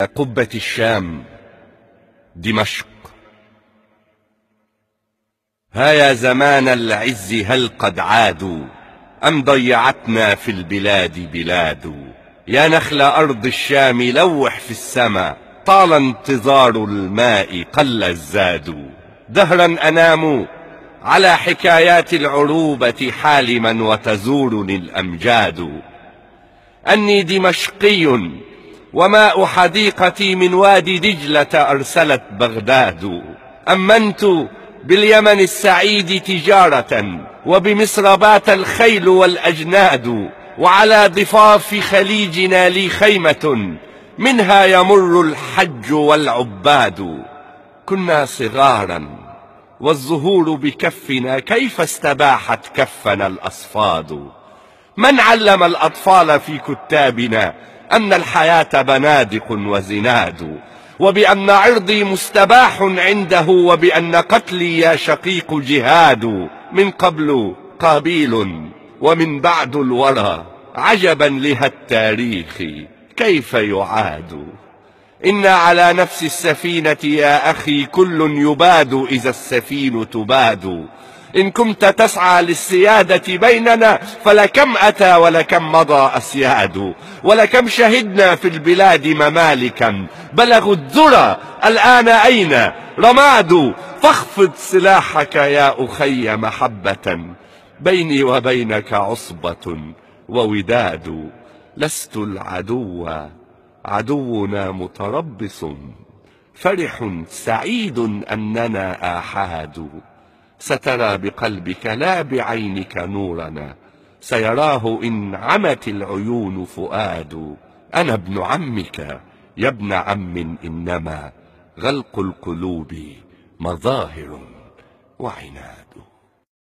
قبة الشام دمشق. ها يا زمان العز هل قد عادوا أم ضيعتنا في البلاد بلاد؟ يا نخل أرض الشام لوح في السماء، طال انتظار الماء قل الزاد. دهرا أنام على حكايات العروبة حالما وتزورني الأمجاد. أني دمشقي وماء حديقتي من وادي دجلة أرسلت بغداد. أمنت باليمن السعيد تجارة وبمصر بات الخيل والأجناد. وعلى ضفاف خليجنا لي خيمة منها يمر الحج والعباد. كنا صغارا والزهور بكفنا، كيف استباحت كفنا الأصفاد؟ من علم الأطفال في كتابنا أن الحياة بنادق وزناد، وبأن عرضي مستباح عنده، وبأن قتلي يا شقيق جهاد؟ من قبل قابيل ومن بعد الورى، عجبا لها التاريخ كيف يعاد. إن على نفس السفينة يا أخي كل يباد إذا السفين تباد. إن كنت تسعى للسيادة بيننا فلكم أتى ولكم مضى أسياد. ولكم شهدنا في البلاد ممالكا بلغوا الذرى، الآن أين رماد؟ فاخفض سلاحك يا أخي محبة، بيني وبينك عصبة ووداد. لست العدو، عدونا متربص، فرح سعيد أننا آحاد. سترى بقلبك لا بعينك نورنا، سيراه إن عمت العيون فؤاد. أنا ابن عمك يا ابن عم، إنما غلق القلوب مظاهر وعناد.